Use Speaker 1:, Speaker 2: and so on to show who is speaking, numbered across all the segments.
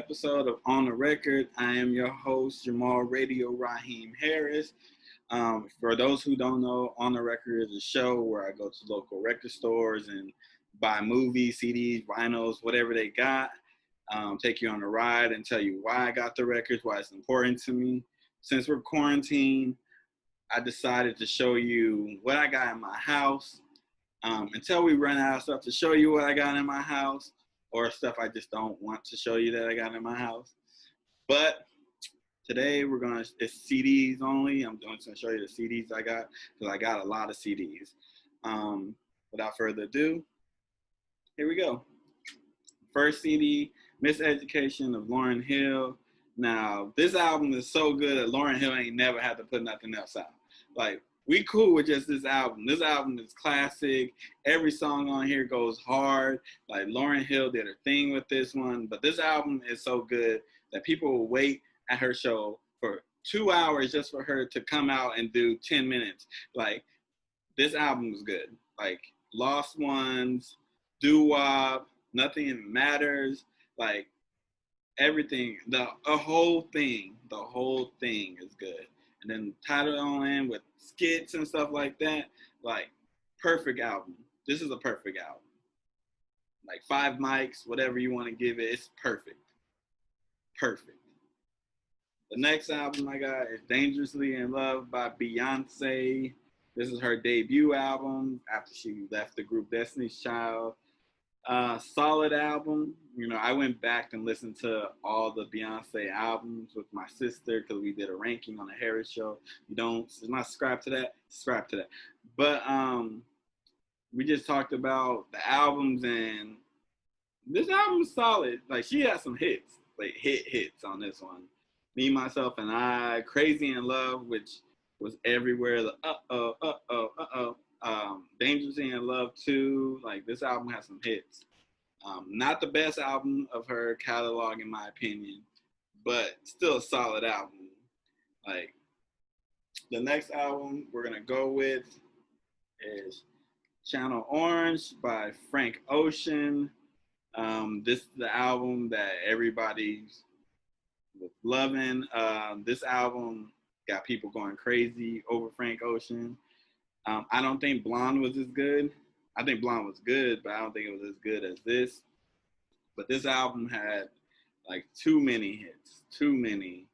Speaker 1: episode of On the Record. I am your host, Jamal Radio Raheem Harris. For those who don't know, On the Record is a show where I go to local record stores and buy movies, CDs, vinyls, whatever they got. Take you on a ride and tell you why I got the records, why it's important to me. Since we're quarantined, I decided to show you what I got in my house. Until we run out of stuff to show you what I got in my house, or stuff I just don't want to show you that I got in my house. But today it's CDs only. I'm going to show you the CDs I got because I got a lot of CDs. Without further ado, here we go. First CD, Miseducation of Lauryn Hill. Now, this album is so good that Lauryn Hill ain't never had to put nothing else out. Like, we cool with just this album. This album is classic. Every song on here goes hard. Like, Lauryn Hill did her thing with this one. But this album is so good that people will wait at her show for 2 hours just for her to come out and do 10 minutes. Like, this album is good. Like, Lost Ones, Doo-Wop, Nothing Matters. Like, everything, the whole thing is good. And then tied it on in with skits and stuff like that. Like, perfect album. This is a perfect album. Like 5 mics, whatever you want to give it, it's perfect. Perfect. The next album I got is Dangerously in Love by Beyonce. This is her debut album after she left the group Destiny's Child. Solid album. You know, I went back and listened to all the Beyonce albums with my sister because we did a ranking on the Harris show. You're not subscribed to that? Subscribe to that. But we just talked about the albums, and this album is solid. Like, she had some hits, like hits on this one. Me, Myself, and I, Crazy in Love, which was everywhere. The Dangerously in Love too. Like, this album has some hits. Not the best album of her catalog in my opinion, but still a solid album. Like, the next album we're gonna go with is Channel Orange by Frank Ocean. This is the album that everybody was loving. This album got people going crazy over Frank Ocean. I don't think Blonde was as good. I think Blonde was good, but I don't think it was as good as this. But this album had like too many hits, too many.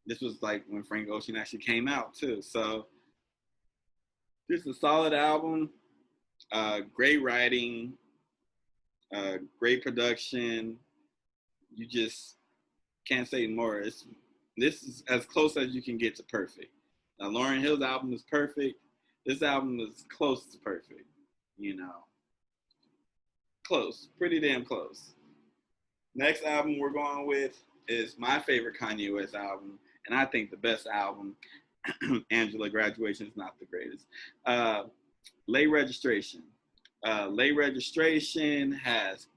Speaker 1: This was like when Frank Ocean actually came out too. So this is a solid album, great writing, great production. You just can't say more. This is as close as you can get to perfect. Now, Lauryn Hill's album is perfect. This album is close to perfect, you know. Close, pretty damn close. Next album we're going with is my favorite Kanye West album, and I think the best album. Angela Graduation is not the greatest. Late Registration. Late Registration has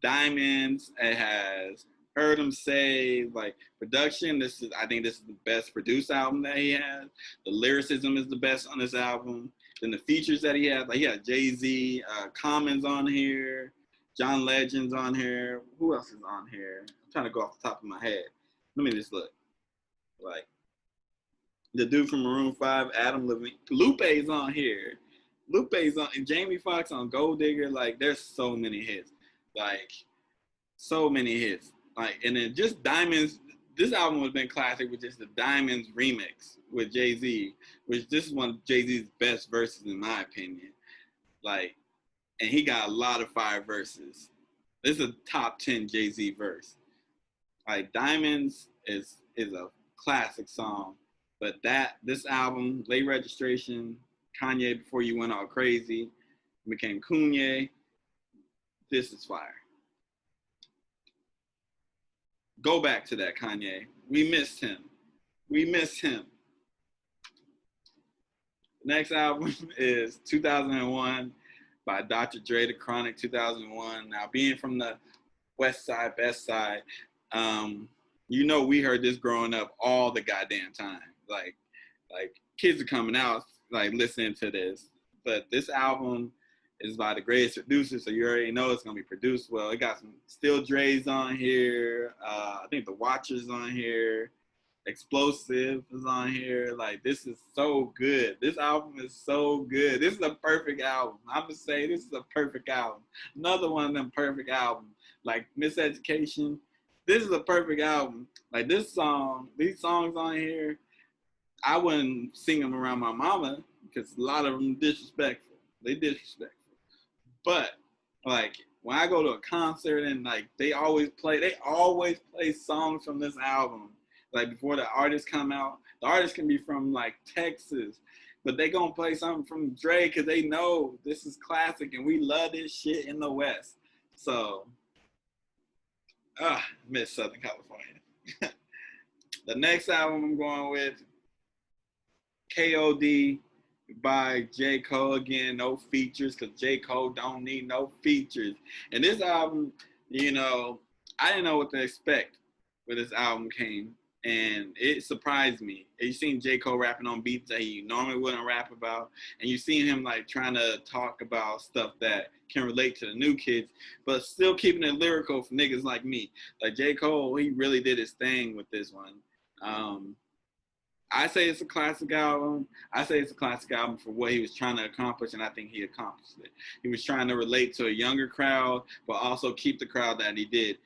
Speaker 1: diamonds. It has Heard Him Say, like, production. I think this is the best produced album that he has. The lyricism is the best on this album. Then the features that he has, like, he had Jay-Z, Common's on here, John Legend's on here. Who else is on here? I'm trying to go off the top of my head. Let me just look. Like, the dude from Maroon 5, Adam Levine. Lupe's on here. Lupe's on, and Jamie Foxx on Gold Digger. Like, there's so many hits. Like, so many hits. Like, and then just Diamonds. This album would have been classic with just the Diamonds remix with Jay-Z, which this is one of Jay-Z's best verses in my opinion. Like, and he got a lot of fire verses. This is a top 10 Jay-Z verse. Like, Diamonds is a classic song, but this album, Late Registration, Kanye Before You Went All Crazy, became Kanye. This is fire. Go back to that, Kanye. We missed him. We missed him. Next album is 2001 by Dr. Dre, The Chronic, 2001. Now, being from the West Side, Best Side, you know, we heard this growing up all the goddamn time. Like kids are coming out, like, listening to this. But this album It's by the greatest producer, so you already know it's gonna be produced well. It got some Still Dre's on here. I think The Watchers on here. Explosive is on here. Like, this is so good. This album is so good. This is a perfect album. I'm gonna say this is a perfect album. Another one of them perfect albums. Like Miseducation. This is a perfect album. Like this song, these songs on here, I wouldn't sing them around my mama because a lot of them disrespectful. They disrespectful. But like when I go to a concert and like they always play songs from this album. Like before the artists come out, the artists can be from like Texas, but they gonna play something from Dre because they know this is classic and we love this shit in the West. So, miss Southern California. The next album I'm going with, KOD by J. Cole. Again, no features because J. Cole don't need no features. And this album, you know, I didn't know what to expect when this album came. And it surprised me. You seen J. Cole rapping on beats that he normally wouldn't rap about. And you seen him like trying to talk about stuff that can relate to the new kids, but still keeping it lyrical for niggas like me. Like J. Cole, he really did his thing with this one. I say it's a classic album. I say it's a classic album for what he was trying to accomplish, and I think he accomplished it. He was trying to relate to a younger crowd, but also keep the crowd that he did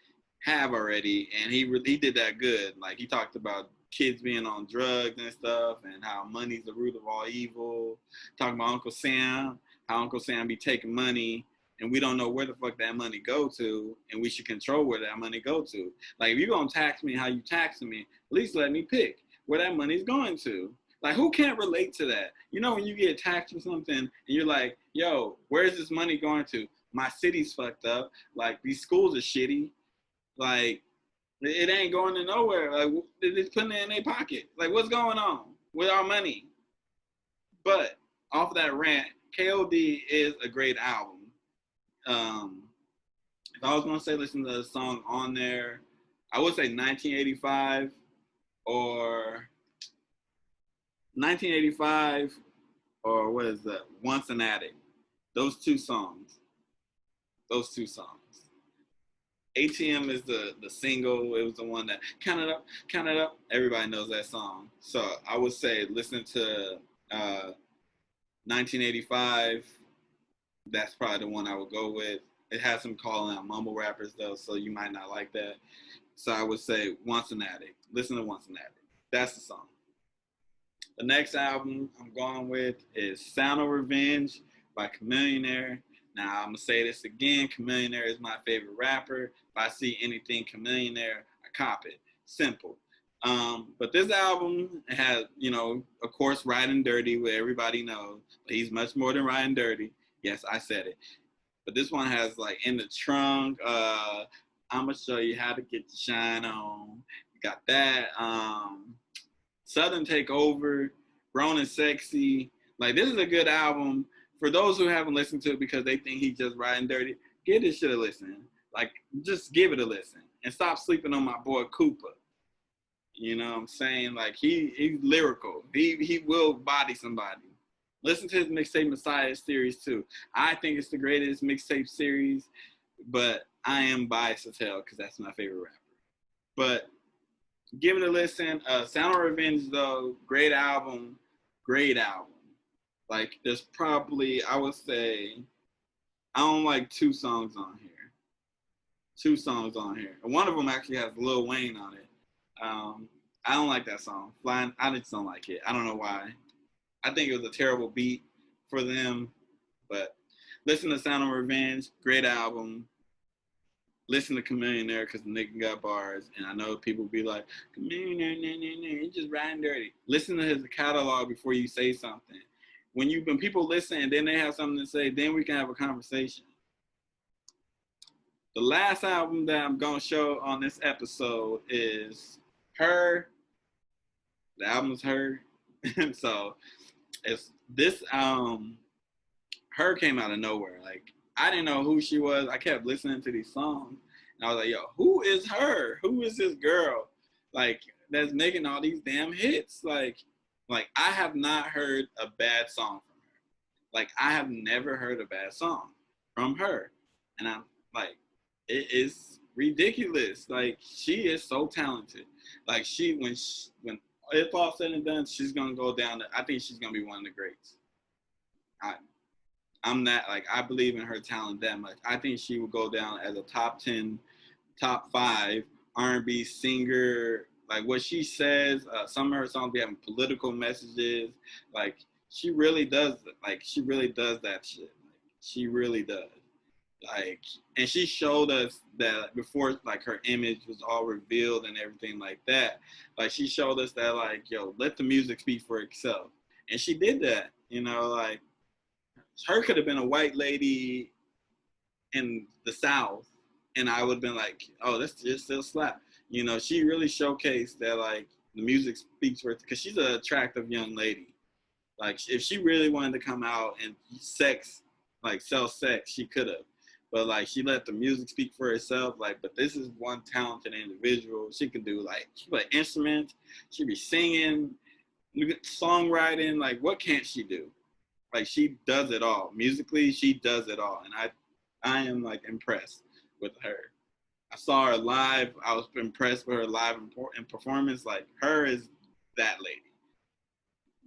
Speaker 1: have already, and he did that good. Like he talked about kids being on drugs and stuff, and how money's the root of all evil. Talking about Uncle Sam, how Uncle Sam be taking money, and we don't know where the fuck that money go to, and we should control where that money go to. Like if you're gonna tax me how you taxing me, at least let me pick where that money's going to. Like who can't relate to that? You know when you get taxed for something and you're like, yo, where's this money going to? My city's fucked up. Like these schools are shitty. Like, it ain't going to nowhere. Like, they're just putting it in their pocket. Like, what's going on with our money? But off that rant, KOD is a great album. If I was going to say listen to a song on there, I would say 1985 or 1985 or what is that? Once an Addict. Those two songs. ATM is the single. It was the one that count it up. Everybody knows that song. So I would say listen to 1985. That's probably the one I would go with. It has some calling out mumble rappers though, so you might not like that. So I would say Once an Addict. Listen to Once an Addict. That's the song. The next album I'm going with is Sound of Revenge by Chamillionaire. Now, I'm going to say this again. Chamillionaire is my favorite rapper. If I see anything Chamillionaire, I cop it. Simple. But this album has, you know, of course, Riding Dirty, where everybody knows. But he's much more than Riding Dirty. Yes, I said it. But this one has, like, In the Trunk. I'm going to show you how to get the shine on. You got that. Southern Takeover. Grown and Sexy. Like, this is a good album. For those who haven't listened to it because they think he's just riding dirty, give this shit a listen. Like, just give it a listen. And stop sleeping on my boy Cooper. You know what I'm saying? Like, he's lyrical. He will body somebody. Listen to his mixtape Messiah series, too. I think it's the greatest mixtape series, but I am biased as hell because that's my favorite rapper. But give it a listen. Sound of Revenge, though, great album. Like, there's probably, I would say, I don't like two songs on here. And one of them actually has Lil Wayne on it. I don't like that song. Flying, I just don't like it. I don't know why. I think it was a terrible beat for them. But listen to Sound of Revenge, great album. Listen to Chamillionaire because the nigga got bars. And I know people be like, Chamillionaire, he's just riding dirty. Listen to his catalog before you say something. When people listen and then they have something to say, then we can have a conversation. The last album that I'm going to show on this episode is Her. The album's Her. So it's this Her came out of nowhere. Like, I didn't know who she was. I kept listening to these songs. And I was like, yo, who is Her? Who is this girl? Like, that's making all these damn hits. Like I have not heard a bad song from her. Like, I have never heard a bad song from her. And I'm like, it is ridiculous. Like, she is so talented. Like, when it's all said and done, she's gonna go down. I think she's gonna be one of the greats. I, I'm that, like, I believe in her talent that much. I think she would go down as a top 10, top 5 R&B singer. Like, what she says, some of her songs be having political messages. Like, she really does. Like, she really does that shit. Like, she really does. Like, and she showed us that before, like, her image was all revealed and everything like that. Like, she showed us that, like, yo, let the music speak for itself. And she did that. Like, her could have been a white lady in the South, and I would have been like, oh, that's just still slap. She really showcased that, like, the music speaks for it, because she's an attractive young lady. Like, if she really wanted to come out and sell sex, she could have. But, like, she let the music speak for itself. Like, but this is one talented individual. She can do, like, she play instruments. She be singing, songwriting. Like, what can't she do? Like, she does it all. Musically, she does it all. And I am, like, impressed with her. I saw her live. I was impressed with her live in performance. Like, her is that lady.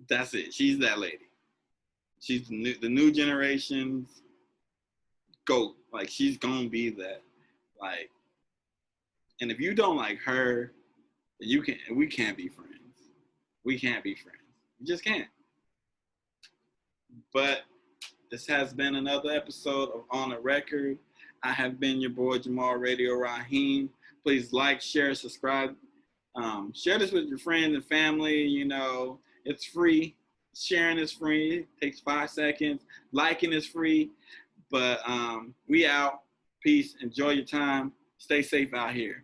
Speaker 1: That's it. She's that lady. She's the new generation's GOAT. Like, she's gonna be that. Like, and if you don't like her, we can't be friends. We can't be friends. You just can't. But this has been another episode of On the Record. I have been your boy, Jamal Radio Raheem. Please like, share, subscribe. Share this with your friends and family. It's free. Sharing is free. It takes 5 seconds. Liking is free. But we out. Peace. Enjoy your time. Stay safe out here.